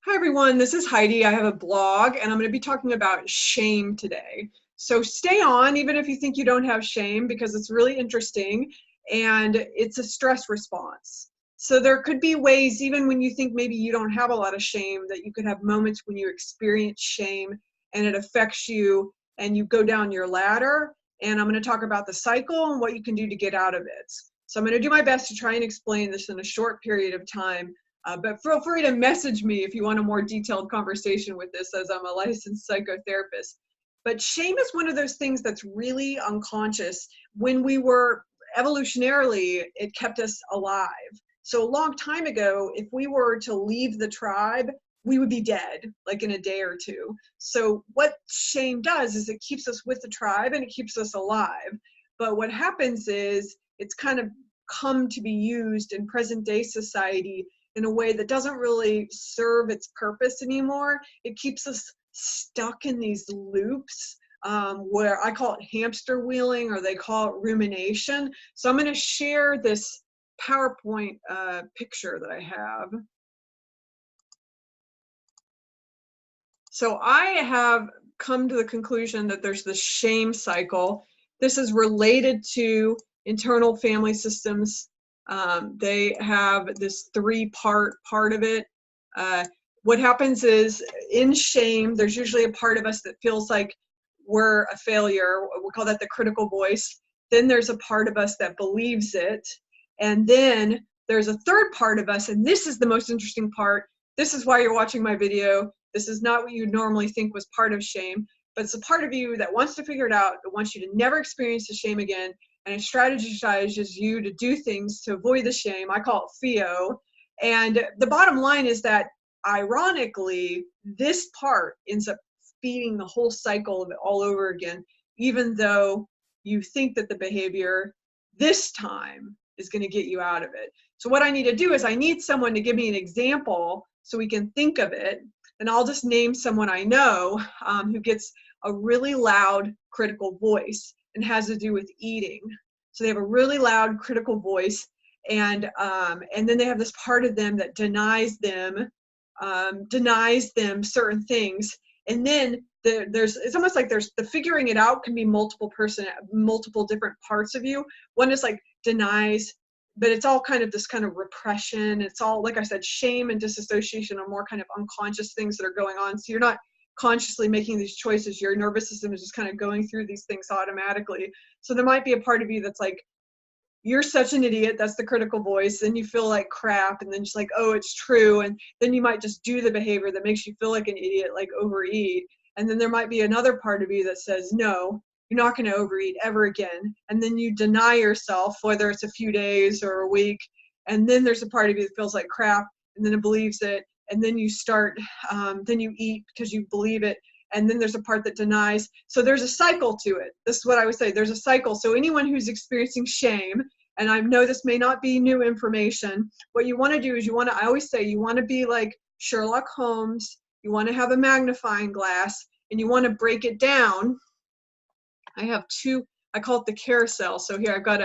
Hi everyone, this is Heidi. I have a blog and I'm going to be talking about shame today. So stay on even if you think you don't have shame because it's really interesting and it's a stress response. So there could be ways even when you think maybe you don't have a lot of shame that you could have moments when you experience shame and it affects you and you go down your ladder, and I'm going to talk about the cycle and what you can do to get out of it. So I'm going to do my best to try and explain this in a short period of time. But feel free to message me if you want a more detailed conversation with this, as I'm a licensed psychotherapist. But shame is one of those things that's really unconscious. When we were evolutionarily, it kept us alive. So a long time ago, if we were to leave the tribe, we would be dead, like in a day or two. So what shame does is it keeps us with the tribe and it keeps us alive. But what happens is it's kind of come to be used in present day society in a way that doesn't really serve its purpose anymore. It keeps us stuck in these loops where I call it hamster wheeling, or they call it rumination. So I'm going to share this PowerPoint picture that I have. So I have come to the conclusion that there's this shame cycle. This is related to internal family systems. They have this three-part of it. What happens is in shame, there's usually a part of us that feels like we're a failure. We call that the critical voice. Then there's a part of us that believes it. And then there's a third part of us, and this is the most interesting part. This is why you're watching my video. This is not what you normally think was part of shame, but it's a part of you that wants to figure it out, that wants you to never experience the shame again, and it strategizes you to do things to avoid the shame. I call it FIO. And the bottom line is that, ironically, this part ends up feeding the whole cycle of it all over again, even though you think that the behavior this time is going to get you out of it. So what I need to do is I need someone to give me an example so we can think of it. And I'll just name someone I know who gets a really loud critical voice and has to do with eating. So they have a really loud critical voice, and then they have this part of them that denies them certain things. And then it's almost like there's the figuring it out can be multiple different parts of you. One is like denies, but it's all kind of this kind of repression. It's all, like I said, shame and disassociation are more kind of unconscious things that are going on. So you're not consciously making these choices. Your nervous system is just kind of going through these things automatically. So there might be a part of you that's like, you're such an idiot. That's the critical voice. And you feel like crap. And then just like, oh, it's true. And then you might just do the behavior that makes you feel like an idiot, like overeat. And then there might be another part of you that says, no, you're not going to overeat ever again. And then you deny yourself, whether it's a few days or a week. And then there's a part of you that feels like crap, and then it believes it. And then you start, then you eat because you believe it. And then there's a part that denies. So there's a cycle to it. This is what I would say. There's a cycle. So anyone who's experiencing shame, and I know this may not be new information, what you want to do is I always say you want to be like Sherlock Holmes. You want to have a magnifying glass, and you want to break it down. I have two, I call it the carousel. So here I've got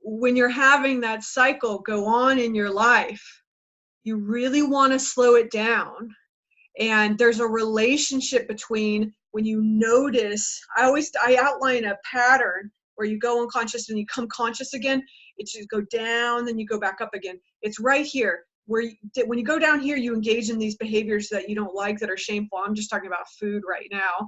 when you're having that cycle go on in your life, you really want to slow it down. And there's a relationship between when you notice, I outline a pattern where you go unconscious and you come conscious again. It should go down, then you go back up again. It's right here. When you go down here, you engage in these behaviors that you don't like, that are shameful. I'm just talking about food right now.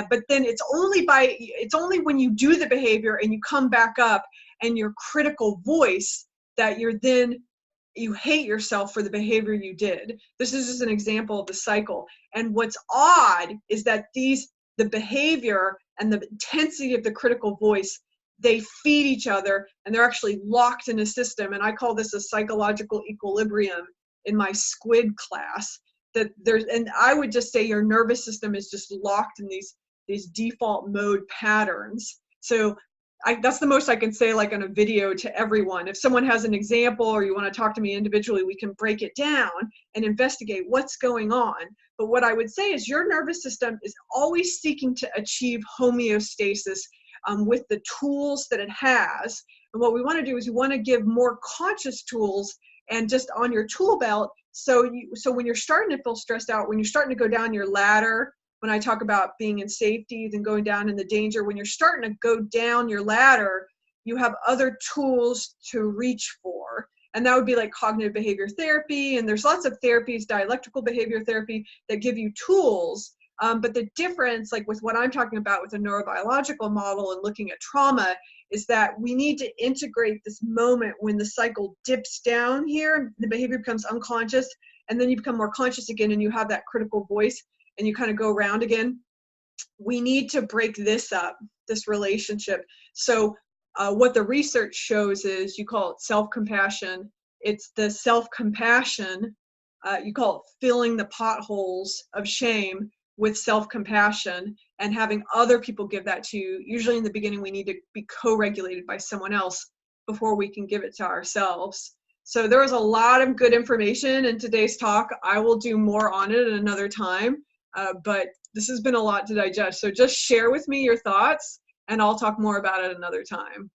But then it's only when you do the behavior and you come back up and your critical voice that you hate yourself for the behavior you did. This is just an example of the cycle. And what's odd is that the behavior and the intensity of the critical voice, they feed each other, and they're actually locked in a system. And I call this a psychological equilibrium in my squid class. And I would just say your nervous system is just locked in these default mode patterns. So that's the most I can say, like on a video, to everyone. If someone has an example or you want to talk to me individually, we can break it down and investigate what's going on. But what I would say is your nervous system is always seeking to achieve homeostasis with the tools that it has. And what we want to do is we want to give more conscious tools, and just on your tool belt, So when you're starting to feel stressed out, when you're starting to go down your ladder, when I talk about being in safety, then going down in the danger, when you're starting to go down your ladder, you have other tools to reach for. And that would be like cognitive behavior therapy. And there's lots of therapies, dialectical behavior therapy, that give you tools. But the difference, like with what I'm talking about with a neurobiological model and looking at trauma, is that we need to integrate this moment when the cycle dips down here, the behavior becomes unconscious, and then you become more conscious again, and you have that critical voice, and you kind of go around again. We need to break this up, this relationship. So what the research shows is, you call it self-compassion. It's the self-compassion, you call it filling the potholes of shame with self-compassion, and having other people give that to you. Usually in the beginning, we need to be co-regulated by someone else before we can give it to ourselves. So there was a lot of good information in today's talk. I will do more on it at another time, but this has been a lot to digest. So just share with me your thoughts, and I'll talk more about it another time.